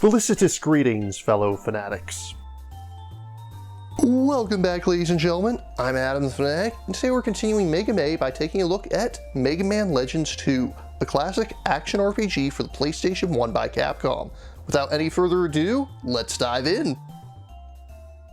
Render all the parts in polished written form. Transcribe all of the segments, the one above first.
Felicitous greetings, fellow fanatics. Welcome back, ladies and gentlemen. I'm Adam the Fanatic, and today we're continuing Mega May by taking a look at Mega Man Legends 2, a classic action RPG for the PlayStation 1 by Capcom. Without any further ado, let's dive in.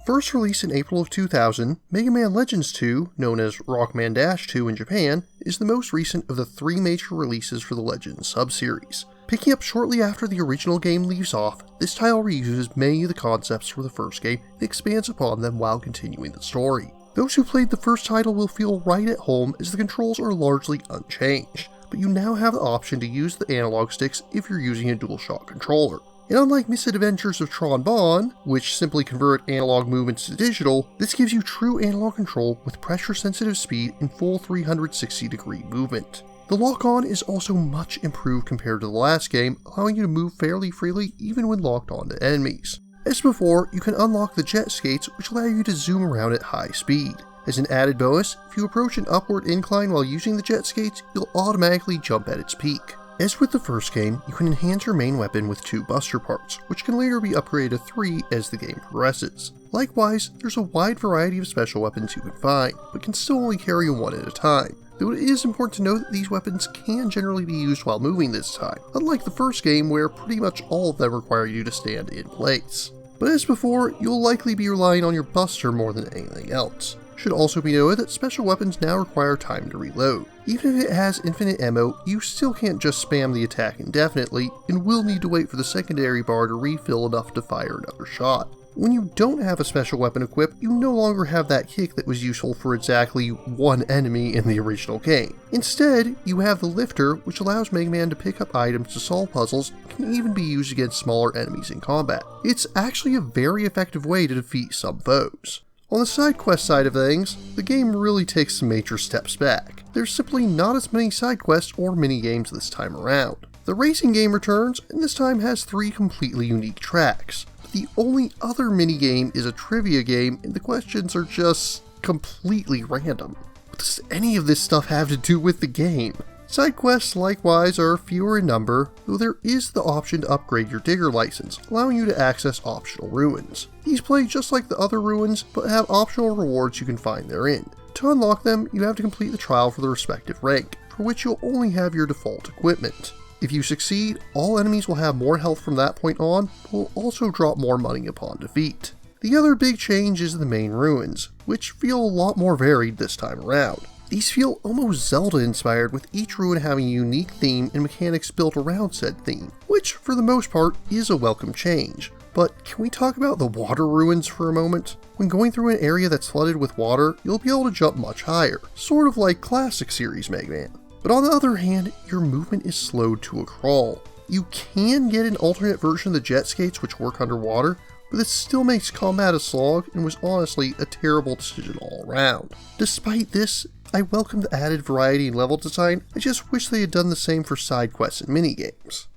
First released in April of 2000, Mega Man Legends 2, known as Rockman Dash 2 in Japan, is the most recent of the three major releases for the Legends sub-series. Picking up shortly after the original game leaves off, this title reuses many of the concepts from the first game and expands upon them while continuing the story. Those who played the first title will feel right at home as the controls are largely unchanged, but you now have the option to use the analog sticks if you're using a DualShock controller. And unlike Misadventures of Tron Bonne, which simply convert analog movements to digital, this gives you true analog control with pressure-sensitive speed and full 360-degree movement. The lock-on is also much improved compared to the last game, allowing you to move fairly freely even when locked onto enemies. As before, you can unlock the jet skates, which allow you to zoom around at high speed. As an added bonus, if you approach an upward incline while using the jet skates, you'll automatically jump at its peak. As with the first game, you can enhance your main weapon with 2 buster parts, which can later be upgraded to 3 as the game progresses. Likewise, there's a wide variety of special weapons you can find, but can still only carry one at a time. Though it is important to note that these weapons can generally be used while moving this time, unlike the first game where pretty much all of them require you to stand in place. But as before, you'll likely be relying on your buster more than anything else. Should also be noted that special weapons now require time to reload. Even if it has infinite ammo, you still can't just spam the attack indefinitely, and will need to wait for the secondary bar to refill enough to fire another shot. When you don't have a special weapon equipped, you no longer have that kick that was useful for exactly one enemy in the original game. Instead, you have the lifter, which allows Mega Man to pick up items to solve puzzles and can even be used against smaller enemies in combat. It's actually a very effective way to defeat some foes. On the side quest side of things, the game really takes some major steps back. There's simply not as many side quests or mini-games this time around. The racing game returns, and this time has 3 completely unique tracks. The only other minigame is a trivia game, and the questions are just completely random. What does any of this stuff have to do with the game? Side quests likewise are fewer in number, though there is the option to upgrade your digger license, allowing you to access optional ruins. These play just like the other ruins, but have optional rewards you can find therein. To unlock them, you have to complete the trial for the respective rank, for which you'll only have your default equipment. If you succeed, all enemies will have more health from that point on, but will also drop more money upon defeat. The other big change is the main ruins, which feel a lot more varied this time around. These feel almost Zelda-inspired, with each ruin having a unique theme and mechanics built around said theme, which for the most part is a welcome change. But can we talk about the water ruins for a moment? When going through an area that's flooded with water, you'll be able to jump much higher, sort of like classic series Mega Man. But on the other hand, your movement is slowed to a crawl. You can get an alternate version of the jet skates which work underwater, but this still makes combat a slog and was honestly a terrible decision all around. Despite this, I welcome the added variety in level design. I just wish they had done the same for side quests and mini-games.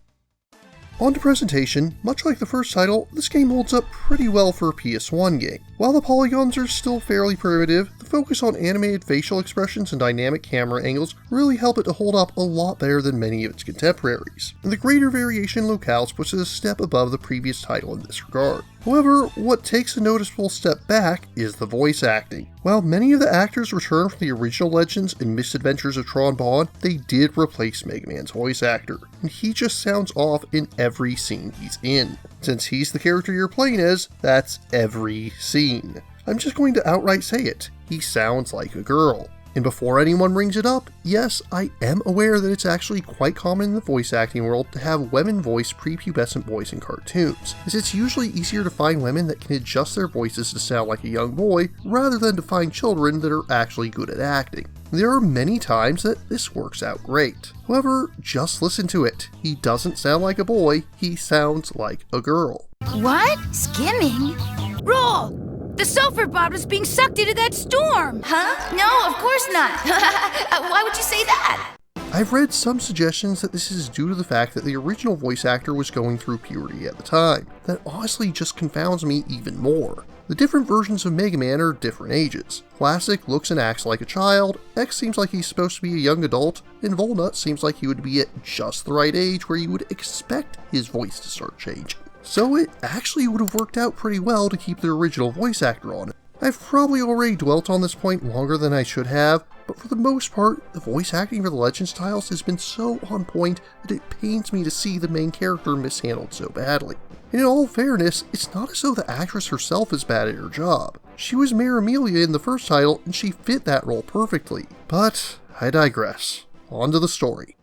On to presentation, much like the first title, this game holds up pretty well for a PS1 game. While the polygons are still fairly primitive, the focus on animated facial expressions and dynamic camera angles really help it to hold up a lot better than many of its contemporaries. And the greater variation in locales puts it a step above the previous title in this regard. However, what takes a noticeable step back is the voice acting. While many of the actors return from the original Legends and Misadventures of Tron Bonne, they did replace Mega Man's voice actor, and he just sounds off in every scene he's in. Since he's the character you're playing as, that's every scene. I'm just going to outright say it, he sounds like a girl. And before anyone brings it up, yes, I am aware that it's actually quite common in the voice acting world to have women-voiced prepubescent boys in cartoons, as it's usually easier to find women that can adjust their voices to sound like a young boy, rather than to find children that are actually good at acting. There are many times that this works out great. However, just listen to it. He doesn't sound like a boy, he sounds like a girl. What? Skimming? Roll! The sulfur bod was being sucked into that storm! Huh? No, of course not. Why would you say that? I've read some suggestions that this is due to the fact that the original voice actor was going through puberty at the time. That honestly just confounds me even more. The different versions of Mega Man are different ages. Classic looks and acts like a child, X seems like he's supposed to be a young adult, and Volnut seems like he would be at just the right age where you would expect his voice to start changing. so it actually would have worked out pretty well to keep the original voice actor on. I've probably already dwelt on this point longer than I should have, but for the most part, the voice acting for the Legends titles has been so on point that it pains me to see the main character mishandled so badly. And in all fairness, it's not as though the actress herself is bad at her job. She was Mare Amelia in the first title, and she fit that role perfectly. But I digress. On to the story.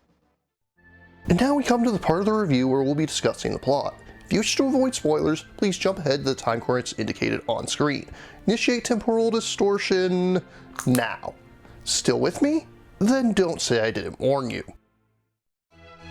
And now we come to the part of the review where we'll be discussing the plot. If you wish to avoid spoilers, please jump ahead to the time coordinates indicated on screen. Initiate temporal distortion now. Still with me? Then don't say I didn't warn you.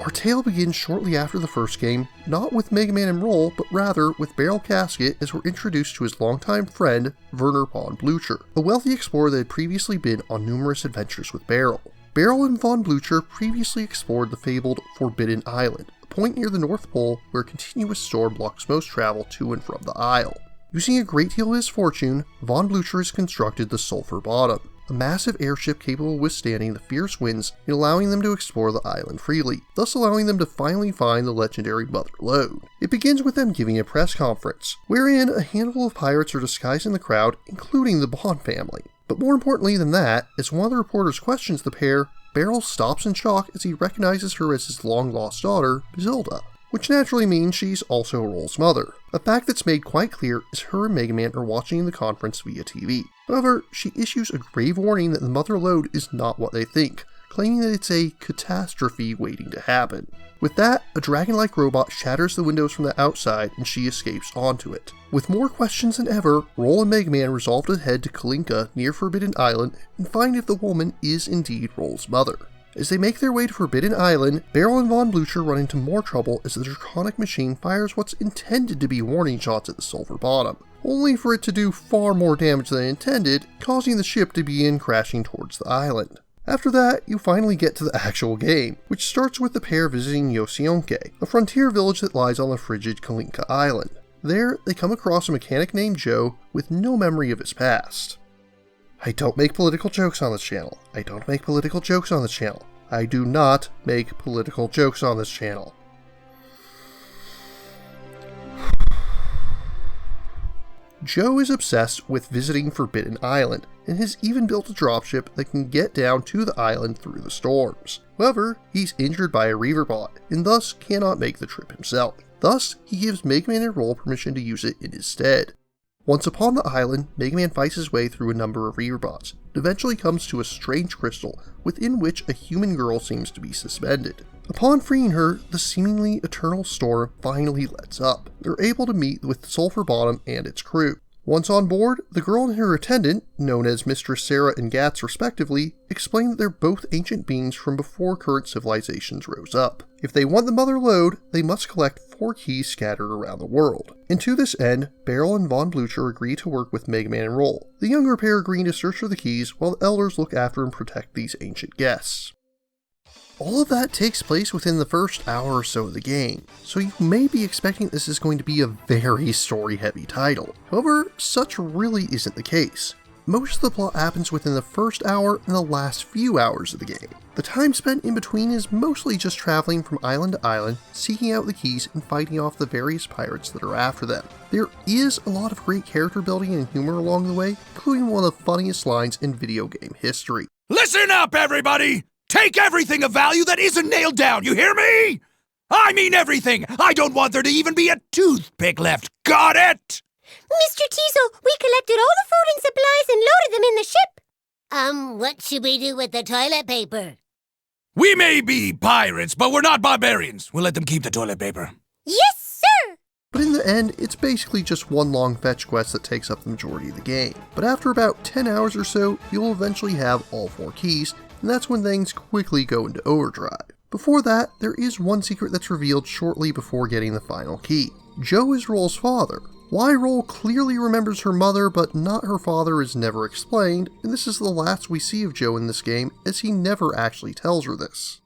Our tale begins shortly after the first game, not with Mega Man and Roll, but rather with Beryl Casket as we're introduced to his longtime friend, Werner von Blücher, a wealthy explorer that had previously been on numerous adventures with Beryl. Beryl and von Blücher previously explored the fabled Forbidden Island, a point near the North Pole where a continuous storm blocks most travel to and from the isle. Using a great deal of his fortune, von Blücher has constructed the Sulphur Bottom, a massive airship capable of withstanding the fierce winds and allowing them to explore the island freely, thus allowing them to finally find the legendary Mother Lode. It begins with them giving a press conference, wherein a handful of pirates are disguised in the crowd, including the Bond family. But more importantly than that, as one of the reporters questions the pair, Beryl stops in shock as he recognizes her as his long-lost daughter, Zilda, which naturally means she's also Roll's mother, a fact that's made quite clear as her and Mega Man are watching the conference via TV. However, she issues a grave warning that the Mother Lode is not what they think, claiming that it's a catastrophe waiting to happen. With that, a dragon-like robot shatters the windows from the outside and she escapes onto it. With more questions than ever, Roll and Mega Man resolve to head to Kalinka near Forbidden Island and find if the woman is indeed Roll's mother. As they make their way to Forbidden Island, Beryl and von Blücher run into more trouble as the draconic machine fires what's intended to be warning shots at the Sulphur Bottom, only for it to do far more damage than intended, causing the ship to begin crashing towards the island. After that, you finally get to the actual game, which starts with the pair visiting Yosionke, a frontier village that lies on the frigid Kalinka Island. There, they come across a mechanic named Joe with no memory of his past. I don't make political jokes on this channel. I don't make political jokes on this channel. I do not make political jokes on this channel. Joe is obsessed with visiting Forbidden Island, and has even built a dropship that can get down to the island through the storms. However, he's injured by a Reaverbot, and thus cannot make the trip himself. Thus, he gives Mega Man and Roll permission to use it in his stead. Once upon the island, Mega Man fights his way through a number of Reaverbots, and eventually comes to a strange crystal within which a human girl seems to be suspended. Upon freeing her, the seemingly eternal storm finally lets up. They're able to meet with Sulphur Bottom and its crew. Once on board, the girl and her attendant, known as Mistress Sarah and Gats respectively, explain that they're both ancient beings from before current civilizations rose up. If they want the Mother Lode, they must collect 4 keys scattered around the world. And to this end, Beryl and von Blücher agree to work with Mega Man and Roll, the younger pair agreeing to search for the keys while the elders look after and protect these ancient guests. All of that takes place within the first hour or so of the game, so you may be expecting this is going to be a very story-heavy title. However, such really isn't the case. Most of the plot happens within the first hour and the last few hours of the game. The time spent in between is mostly just traveling from island to island, seeking out the keys and fighting off the various pirates that are after them. There is a lot of great character building and humor along the way, including one of the funniest lines in video game history. Listen up, everybody! Take everything of value that isn't nailed down, you hear me? I mean everything! I don't want there to even be a toothpick left, got it? Mr. Teasel, we collected all the food and supplies and loaded them in the ship. What should we do with the toilet paper? We may be pirates, but we're not barbarians. We'll let them keep the toilet paper. Yes, sir! But in the end, it's basically just one long fetch quest that takes up the majority of the game. But after about 10 hours or so, you'll eventually have all 4 keys, and that's when things quickly go into overdrive. Before that, there is one secret that's revealed shortly before getting the final key. Joe is Roll's father. Why Roll clearly remembers her mother but not her father is never explained, and this is the last we see of Joe in this game, as he never actually tells her this.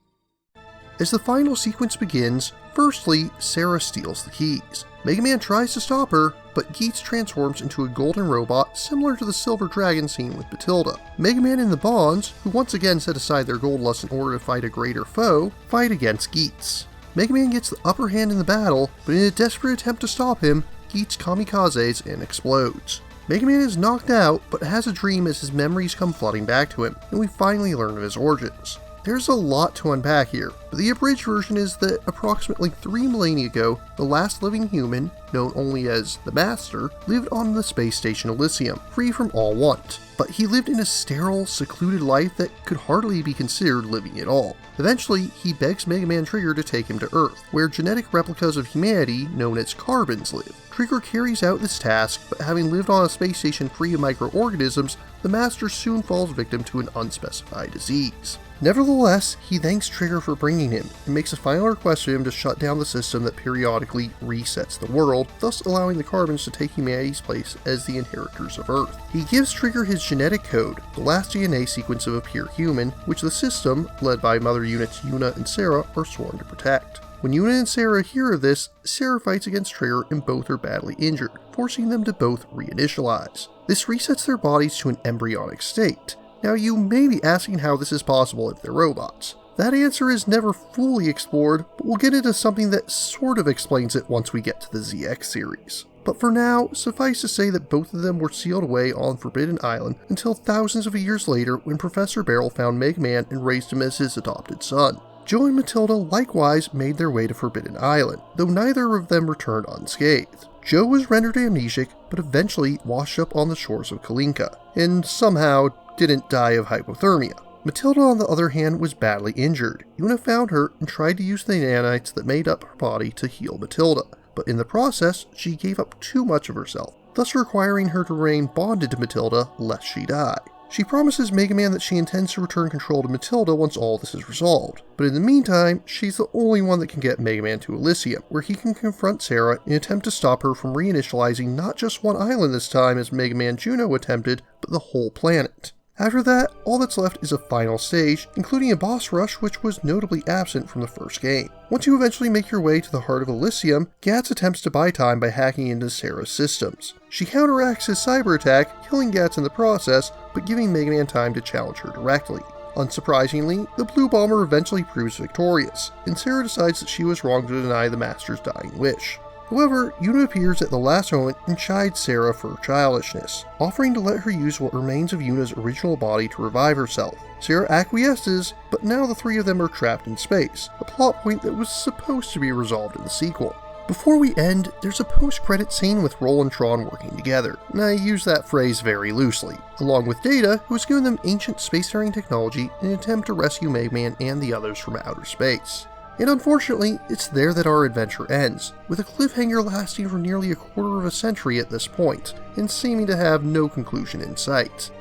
As the final sequence begins, firstly, Sarah steals the keys. Mega Man tries to stop her, but Geats transforms into a golden robot similar to the Silver Dragon scene with Batilda. Mega Man and the Bonds, who once again set aside their gold lust in order to fight a greater foe, fight against Geats. Mega Man gets the upper hand in the battle, but in a desperate attempt to stop him, he eats kamikazes and explodes. Mega Man is knocked out, but has a dream as his memories come flooding back to him, and we finally learn of his origins. There's a lot to unpack here, but the abridged version is that approximately 3 millennia ago, the last living human, known only as the Master, lived on the space station Elysium, free from all want. But he lived in a sterile, secluded life that could hardly be considered living at all. Eventually, he begs Mega Man Trigger to take him to Earth, where genetic replicas of humanity, known as carbons, live. Trigger carries out this task, but having lived on a space station free of microorganisms, the Master soon falls victim to an unspecified disease. Nevertheless, he thanks Trigger for bringing him, and makes a final request of him to shut down the system that periodically resets the world, thus allowing the Carbons to take humanity's place as the inheritors of Earth. He gives Trigger his genetic code, the last DNA sequence of a pure human, which the system, led by Mother Units Yuna and Sarah, are sworn to protect. When Yuna and Sarah hear of this, Sarah fights against Trigger and both are badly injured, forcing them to both reinitialize. This resets their bodies to an embryonic state. Now you may be asking how this is possible if they're robots. That answer is never fully explored, but we'll get into something that sort of explains it once we get to the ZX series. But for now, suffice to say that both of them were sealed away on Forbidden Island until thousands of years later when Professor Barrel found Mega Man and raised him as his adopted son. Joe and Matilda likewise made their way to Forbidden Island, though neither of them returned unscathed. Joe was rendered amnesic, but eventually washed up on the shores of Kalinka, and somehow didn't die of hypothermia. Matilda, on the other hand, was badly injured. Yuna found her and tried to use the nanites that made up her body to heal Matilda, but in the process, she gave up too much of herself, thus requiring her to remain bonded to Matilda lest she die. She promises Mega Man that she intends to return control to Matilda once all this is resolved, but in the meantime, she's the only one that can get Mega Man to Elysium, where he can confront Sarah in an attempt to stop her from reinitializing not just one island this time as Mega Man Juno attempted, but the whole planet. After that, all that's left is a final stage, including a boss rush which was notably absent from the first game. Once you eventually make your way to the heart of Elysium, Gats attempts to buy time by hacking into Sarah's systems. She counteracts his cyber attack, killing Gats in the process, but giving Mega Man time to challenge her directly. Unsurprisingly, the Blue Bomber eventually proves victorious, and Sarah decides that she was wrong to deny the Master's dying wish. However, Yuna appears at the last moment and chides Sarah for her childishness, offering to let her use what remains of Yuna's original body to revive herself. Sarah acquiesces, but now the three of them are trapped in space, a plot point that was supposed to be resolved in the sequel. Before we end, there's a post-credit scene with Roll and Tron working together, and I use that phrase very loosely, along with Data, who has given them ancient spacefaring technology in an attempt to rescue Mega Man and the others from outer space. And unfortunately, it's there that our adventure ends, with a cliffhanger lasting for nearly a quarter of a century at this point, and seeming to have no conclusion in sight.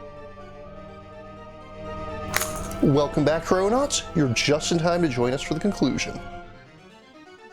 Welcome back, Chrononauts. You're just in time to join us for the conclusion.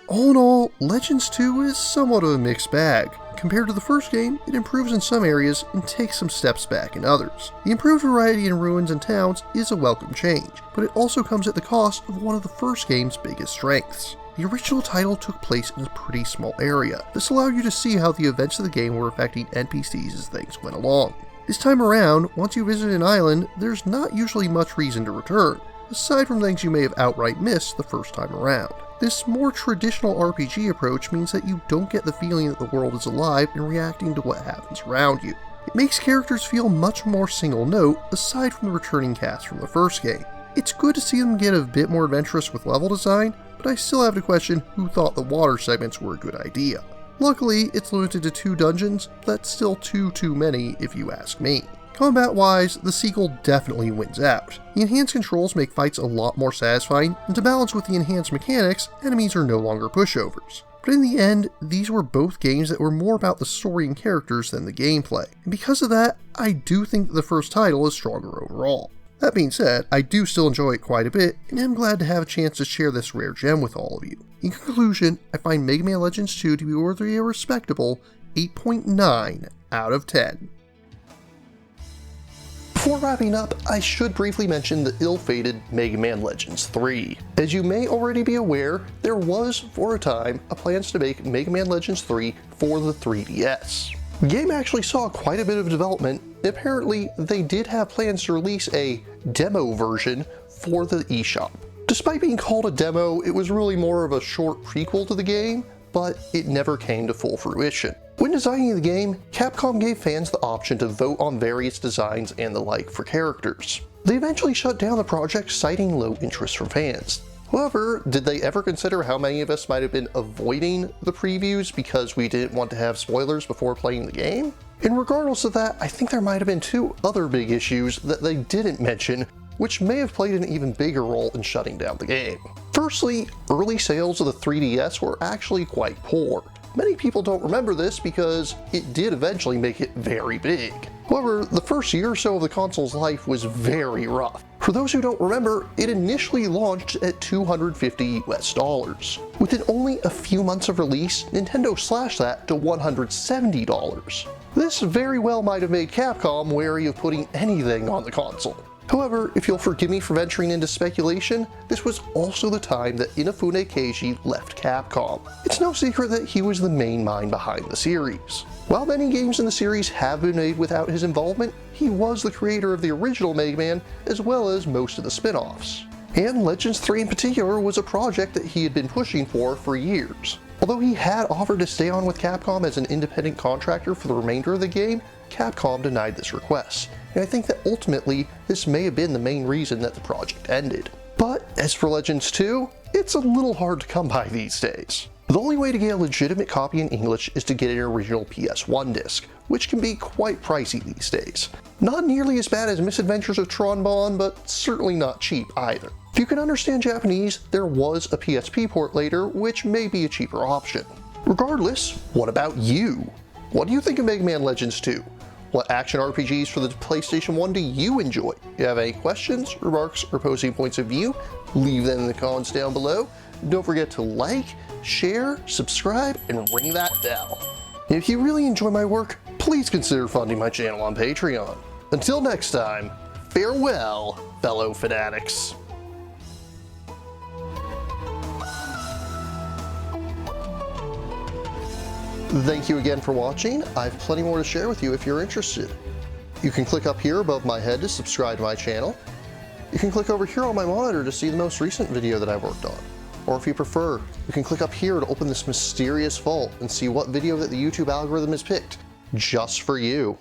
All in all, Legends 2 is somewhat of a mixed bag. Compared to the first game, it improves in some areas and takes some steps back in others. The improved variety in ruins and towns is a welcome change, but it also comes at the cost of one of the first game's biggest strengths. The original title took place in a pretty small area. This allowed you to see how the events of the game were affecting NPCs as things went along. This time around, once you visit an island, there's not usually much reason to return, aside from things you may have outright missed the first time around. This more traditional RPG approach means that you don't get the feeling that the world is alive and reacting to what happens around you. It makes characters feel much more single note, aside from the returning cast from the first game. It's good to see them get a bit more adventurous with level design, but I still have to question who thought the water segments were a good idea. Luckily, it's limited to 2 dungeons, but that's still too many if you ask me. Combat-wise, the sequel definitely wins out. The enhanced controls make fights a lot more satisfying, and to balance with the enhanced mechanics, enemies are no longer pushovers. But in the end, these were both games that were more about the story and characters than the gameplay, and because of that, I do think that the first title is stronger overall. That being said, I do still enjoy it quite a bit, and am glad to have a chance to share this rare gem with all of you. In conclusion, I find Mega Man Legends 2 to be worthy a respectable 8.9 out of 10. Before wrapping up, I should briefly mention the ill-fated Mega Man Legends 3. As you may already be aware, there was, for a time, a plans to make Mega Man Legends 3 for the 3DS. The game actually saw quite a bit of development, and apparently they did have plans to release a demo version for the eShop. Despite being called a demo, it was really more of a short prequel to the game, but it never came to full fruition. When designing the game, Capcom gave fans the option to vote on various designs and the like for characters. They eventually shut down the project, citing low interest from fans. However, did they ever consider how many of us might have been avoiding the previews because we didn't want to have spoilers before playing the game? And regardless of that, I think there might have been two other big issues that they didn't mention, which may have played an even bigger role in shutting down the game. Firstly, early sales of the 3DS were actually quite poor. Many people don't remember this because it did eventually make it very big. However, the first year or so of the console's life was very rough. For those who don't remember, it initially launched at $250 US. Within only a few months of release, Nintendo slashed that to $170. This very well might have made Capcom wary of putting anything on the console. However, if you'll forgive me for venturing into speculation, this was also the time that Inafune Keiji left Capcom. It's no secret that he was the main mind behind the series. While many games in the series have been made without his involvement, he was the creator of the original Mega Man as well as most of the spin-offs. And Legends 3 in particular was a project that he had been pushing for years. Although he had offered to stay on with Capcom as an independent contractor for the remainder of the game, Capcom denied this request, and I think that ultimately this may have been the main reason that the project ended. But as for Legends 2, it's a little hard to come by these days. The only way to get a legitimate copy in English is to get an original PS1 disc, which can be quite pricey these days. Not nearly as bad as Misadventures of Tron Bonne, but certainly not cheap either. If you can understand Japanese, there was a PSP port later, which may be a cheaper option. Regardless, what about you? What do you think of Mega Man Legends 2? What action RPGs for the PlayStation 1 do you enjoy? If you have any questions, remarks, or opposing points of view, leave them in the comments down below. Don't forget to like, share, subscribe, and ring that bell. And if you really enjoy my work, please consider funding my channel on Patreon. Until next time, farewell, fellow fanatics. Thank you again for watching. I have plenty more to share with you if you're interested. You can click up here above my head to subscribe to my channel. You can click over here on my monitor to see the most recent video that I worked on. Or if you prefer, you can click up here to open this mysterious vault and see what video that the YouTube algorithm has picked just for you.